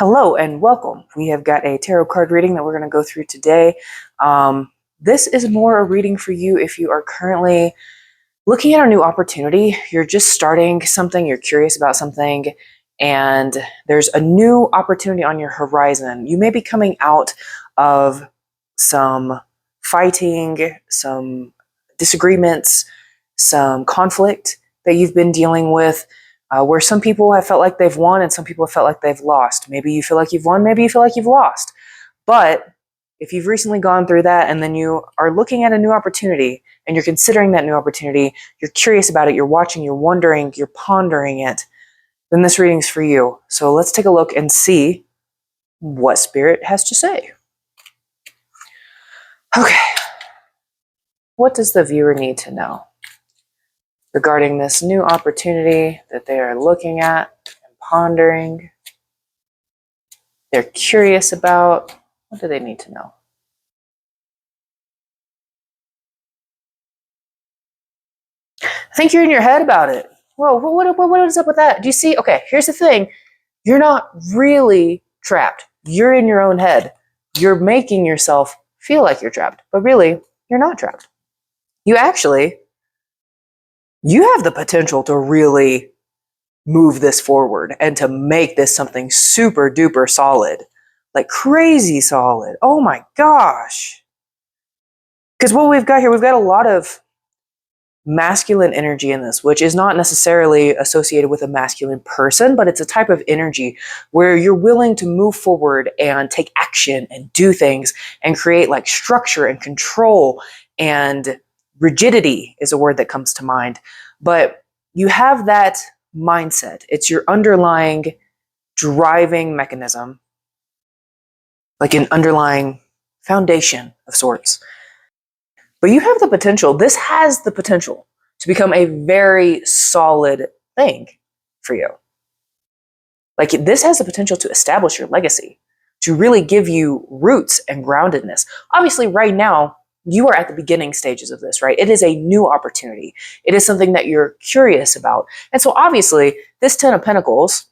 Hello and welcome. We have got a tarot card reading that we're going to go through today. This is more a reading for you if you are currently looking at a new opportunity. You're just starting something, you're curious about something, and there's a new opportunity on your horizon. You may be coming out of some fighting, some disagreements, some conflict that you've been dealing with, where some people have felt like they've won and some people have felt like they've lost. Maybe you feel like you've won, maybe you feel like you've lost. But if you've recently gone through that and then you are looking at a new opportunity and you're considering that new opportunity, you're curious about it, you're watching, you're wondering, you're pondering it, then this reading's for you. So let's take a look and see what Spirit has to say. Okay. What does the viewer need to know regarding this new opportunity that they are looking at and pondering? They're curious about. What do they need to know? I think you're in your head about it. Whoa, what is up with that? Do you see? Okay, here's the thing. You're not really trapped. You're in your own head. You're making yourself feel like you're trapped, but really, you're not trapped. You have the potential to really move this forward and to make this something super duper solid, like crazy solid. Oh my gosh. Because what we've got here, we've got a lot of masculine energy in this, which is not necessarily associated with a masculine person, but it's a type of energy where you're willing to move forward and take action and do things and create like structure and control, and rigidity is a word that comes to mind. But you have that mindset. It's your underlying driving mechanism, like an underlying foundation of sorts. But you have the potential, this has the potential to become a very solid thing for you. Like this has the potential to establish your legacy, to really give you roots and groundedness. Obviously, right now, you are at the beginning stages of this, right? It is a new opportunity. It is something that you're curious about. And so obviously, this 10 of Pentacles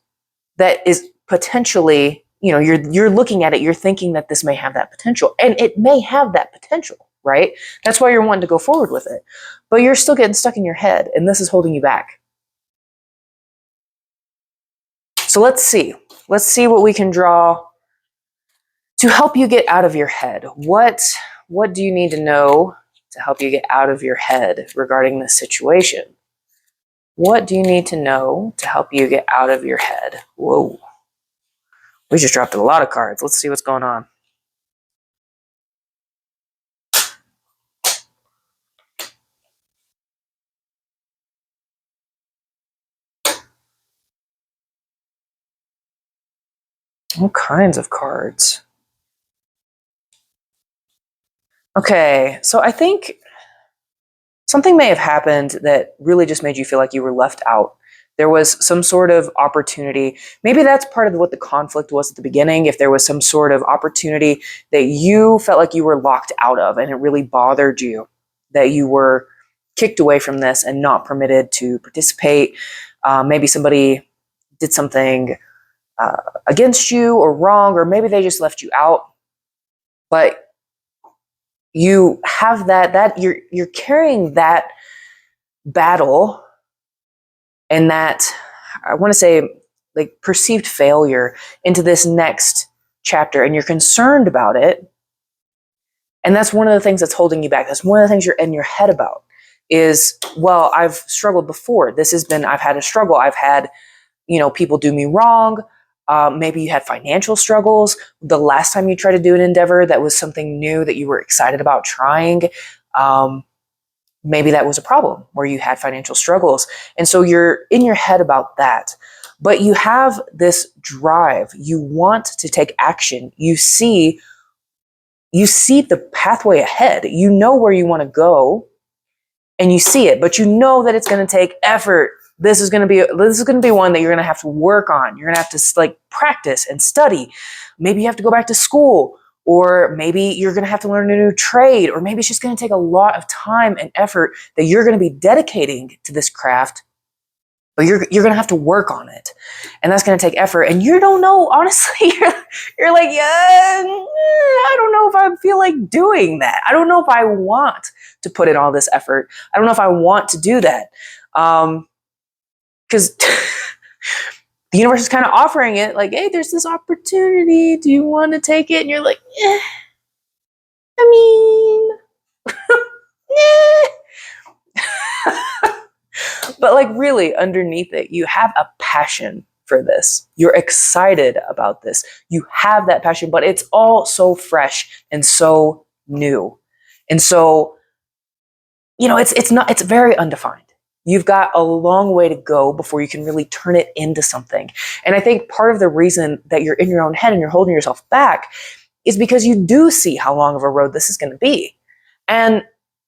that is potentially, you're looking at it, you're thinking that this may have that potential, and it may have that potential. Right? That's why you're wanting to go forward with it. But you're still getting stuck in your head, and this is holding you back. So let's see. Let's see what we can draw to help you get out of your head. What do you need to know to help you get out of your head regarding this situation? What do you need to know to help you get out of your head? Whoa. We just dropped a lot of cards. Let's see what's going on. All kinds of cards. Okay, so I think something may have happened that really just made you feel like you were left out. There was some sort of opportunity. Maybe that's part of what the conflict was at the beginning. If there was some sort of opportunity that you felt like you were locked out of and it really bothered you, that you were kicked away from this and not permitted to participate. Maybe somebody did something against you or wrong, or maybe they just left you out. But you have that you're carrying that battle and that, I want to say, like perceived failure into this next chapter, and you're concerned about it. And that's one of the things that's holding you back. That's one of the things you're in your head about is, well, I've struggled before. I've had a struggle. I've had, people do me wrong. Maybe you had financial struggles. The last time you tried to do an endeavor that was something new that you were excited about trying, maybe that was a problem where you had financial struggles. And so you're in your head about that. But you have this drive. You want to take action. You see the pathway ahead. You know where you want to go and you see it, but you know that it's going to take effort. This is going to be one that you're going to have to work on. You're going to have to practice and study. Maybe you have to go back to school, or maybe you're going to have to learn a new trade, or maybe it's just going to take a lot of time and effort that you're going to be dedicating to this craft. but you're going to have to work on it. And that's going to take effort. And you don't know, honestly, you're like, yeah, I don't know if I feel like doing that. I don't know if I want to put in all this effort. I don't know if I want to do that. Because the universe is kind of offering it like, hey, there's this opportunity. Do you want to take it? And you're like, I mean, but like really underneath it, you have a passion for this. You're excited about this. You have that passion, but it's all so fresh and so new. And so, it's very undefined. You've got a long way to go before you can really turn it into something. And I think part of the reason that you're in your own head and you're holding yourself back is because you do see how long of a road this is going to be. And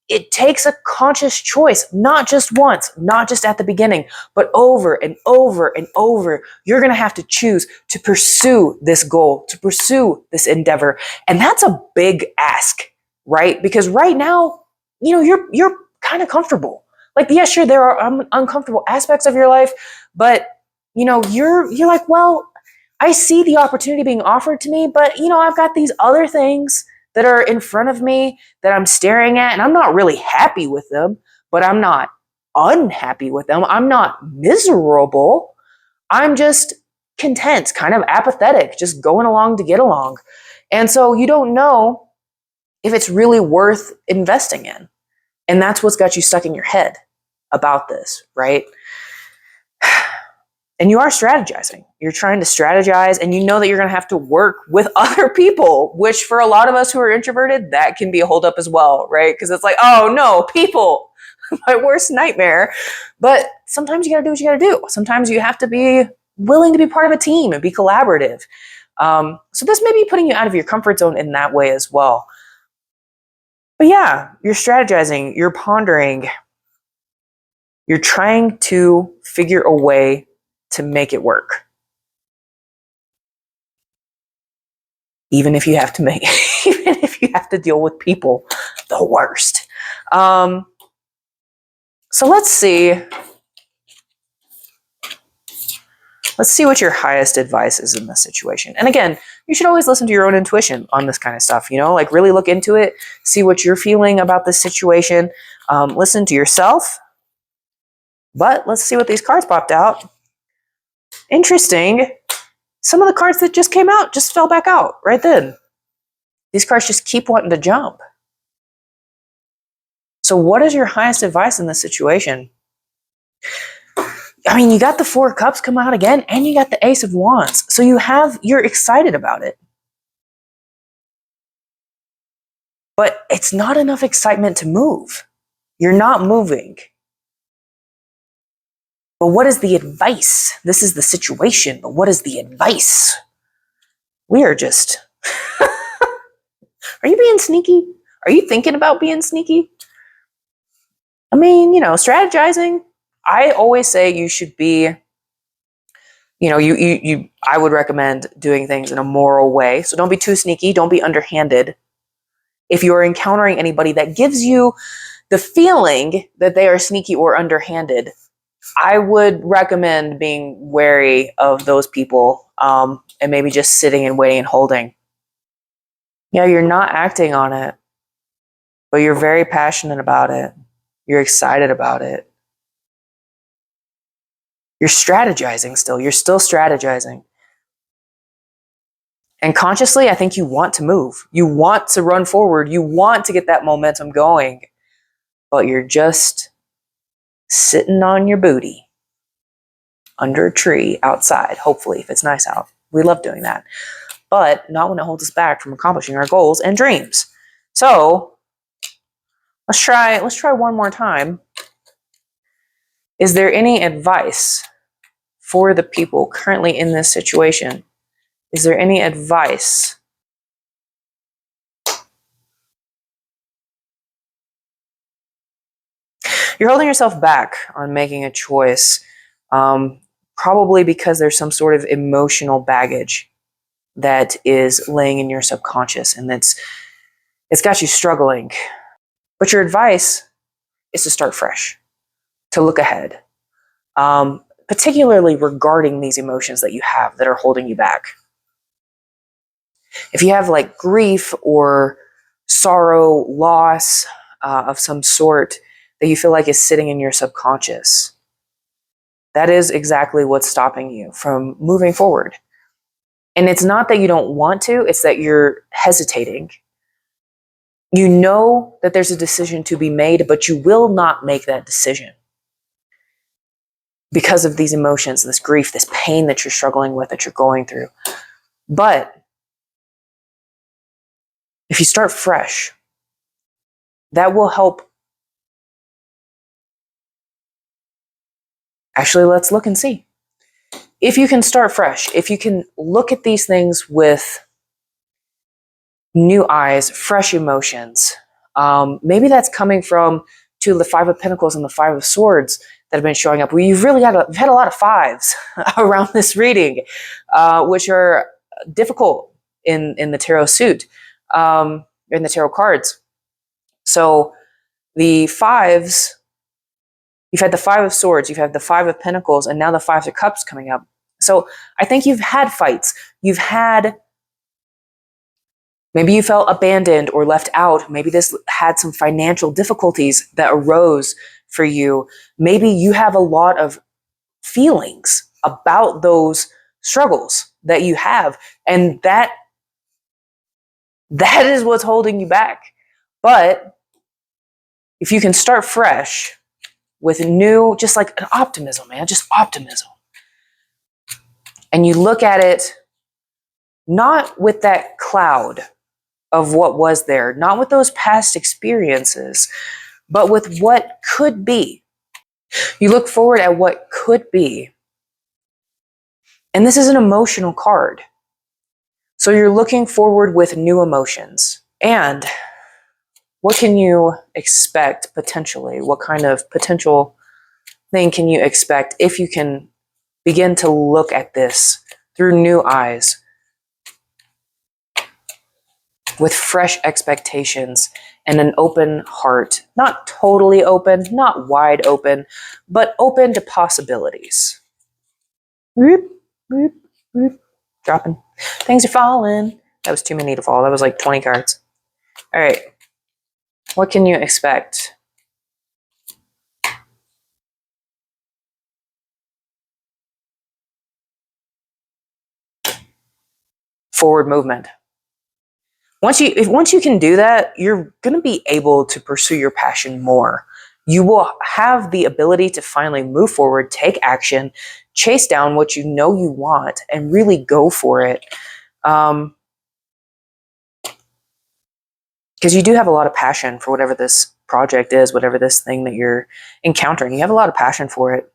it takes a conscious choice, not just once, not just at the beginning, but over and over and over. You're going to have to choose to pursue this goal, to pursue this endeavor. And that's a big ask, right? Because right now, you're kind of comfortable. Like, yeah, sure, there are uncomfortable aspects of your life, but you're like, well, I see the opportunity being offered to me, but I've got these other things that are in front of me that I'm staring at, and I'm not really happy with them, but I'm not unhappy with them. I'm not miserable. I'm just content, kind of apathetic, just going along to get along. And so you don't know if it's really worth investing in. And that's what's got you stuck in your head about this, right? And you are strategizing. You're trying to strategize, and you know that you're going to have to work with other people, which for a lot of us who are introverted, that can be a holdup as well, right? Because it's like, oh no, people, my worst nightmare. But sometimes you got to do what you got to do. Sometimes you have to be willing to be part of a team and be collaborative. So this may be putting you out of your comfort zone in that way as well. But yeah, you're strategizing, you're pondering, you're trying to figure a way to make it work. Even if you have to deal with people, the worst. So let's see what your highest advice is in this situation. And again, you should always listen to your own intuition on this kind of stuff, like really look into it, see what you're feeling about this situation, listen to yourself. But let's see what these cards popped out. Interesting. Some of the cards that just came out just fell back out right then. These cards just keep wanting to jump. So what is your highest advice in this situation? I mean, you got the Four of Cups come out again, and you got the Ace of Wands. So you're excited about it. But it's not enough excitement to move. You're not moving. But what is the advice? This is the situation, but what is the advice? We are just... Are you being sneaky? Are you thinking about being sneaky? I mean, strategizing. I always say you should be, I would recommend doing things in a moral way. So don't be too sneaky. Don't be underhanded. If you're encountering anybody that gives you the feeling that they are sneaky or underhanded, I would recommend being wary of those people, and maybe just sitting and waiting and holding. Yeah, you're not acting on it, but you're very passionate about it. You're excited about it. You're strategizing still. You're still strategizing. And consciously, I think you want to move. You want to run forward. You want to get that momentum going. But you're just sitting on your booty under a tree outside, hopefully, if it's nice out. We love doing that. But not when it holds us back from accomplishing our goals and dreams. So let's try one more time. Is there any advice for the people currently in this situation? Is there any advice? You're holding yourself back on making a choice, probably because there's some sort of emotional baggage that is laying in your subconscious, and it's got you struggling. But your advice is to start fresh, to look ahead. particularly regarding these emotions that you have that are holding you back. If you have like grief or sorrow, loss of some sort that you feel like is sitting in your subconscious, that is exactly what's stopping you from moving forward. And it's not that you don't want to, it's that you're hesitating. You know that there's a decision to be made, but you will not make that decision because of these emotions, this grief, this pain that you're struggling with, that you're going through. But if you start fresh, that will help. Actually, let's look and see. If you can start fresh, if you can look at these things with new eyes, fresh emotions, maybe that's coming from to the Five of Pentacles and the Five of Swords that have been showing up. You've really had a lot of fives around this reading, which are difficult in the tarot suit, in the tarot cards. So the fives, you've had the Five of Swords, you've had the Five of Pentacles, and now the Five of Cups coming up. So I think you've had fights. Maybe you felt abandoned or left out. Maybe this had some financial difficulties that arose for you. Maybe you have a lot of feelings about those struggles that you have. And that is what's holding you back. But if you can start fresh with new, just like an optimism, man, just optimism. And you look at it not with that cloud of what was there, not with those past experiences, but with what could be. You look forward at what could be. And this is an emotional card. So you're looking forward with new emotions. And what can you expect potentially? What kind of potential thing can you expect if you can begin to look at this through new eyes, with fresh expectations and an open heart? Not totally open, not wide open, but open to possibilities. Whoop, whoop, whoop. Dropping. Things are falling. That was too many to fall. That was like 20 cards. All right. What can you expect? Forward movement. Once you can do that, you're going to be able to pursue your passion more. You will have the ability to finally move forward, take action, chase down what you know you want, and really go for it. Because you do have a lot of passion for whatever this project is, whatever this thing that you're encountering. You have a lot of passion for it.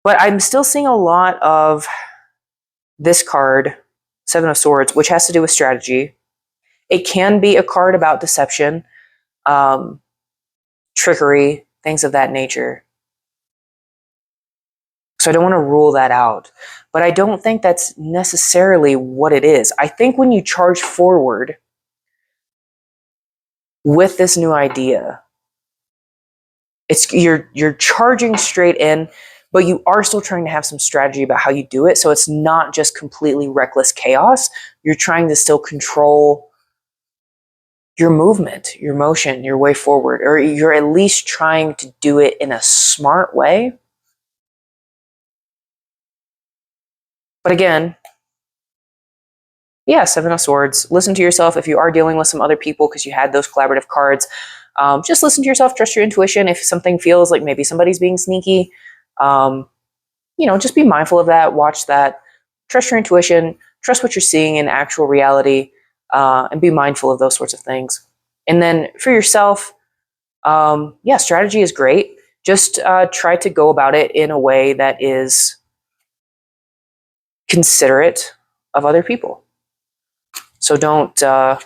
But I'm still seeing a lot of this card, Seven of Swords, which has to do with strategy. It can be a card about deception, trickery, things of that nature. So I don't want to rule that out. But I don't think that's necessarily what it is. I think when you charge forward with this new idea, you're charging straight in, but you are still trying to have some strategy about how you do it. So it's not just completely reckless chaos. You're trying to still control your movement, your motion, your way forward, or you're at least trying to do it in a smart way. But again, yeah, Seven of Swords. Listen to yourself. If you are dealing with some other people because you had those collaborative cards, just listen to yourself, trust your intuition. If something feels like maybe somebody's being sneaky, just be mindful of that, watch that, trust your intuition, trust what you're seeing in actual reality, and be mindful of those sorts of things. And then for yourself, strategy is great. Just try to go about it in a way that is considerate of other people. So don't, no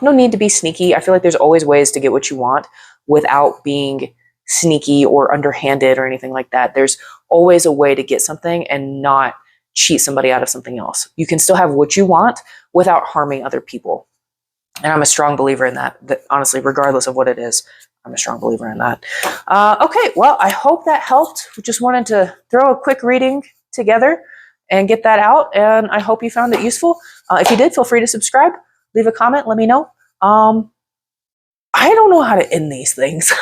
need to be sneaky. I feel like there's always ways to get what you want without being sneaky or underhanded or anything like that. There's always a way to get something and not cheat somebody out of something else. You can still have what you want without harming other people. And I'm a strong believer in that honestly, regardless of what it is. I'm a strong believer in that. Okay, well, I hope that helped. We just wanted to throw a quick reading together and get that out, and I hope you found it useful. If you did, feel free to subscribe, leave a comment, let me know. I don't know how to end these things.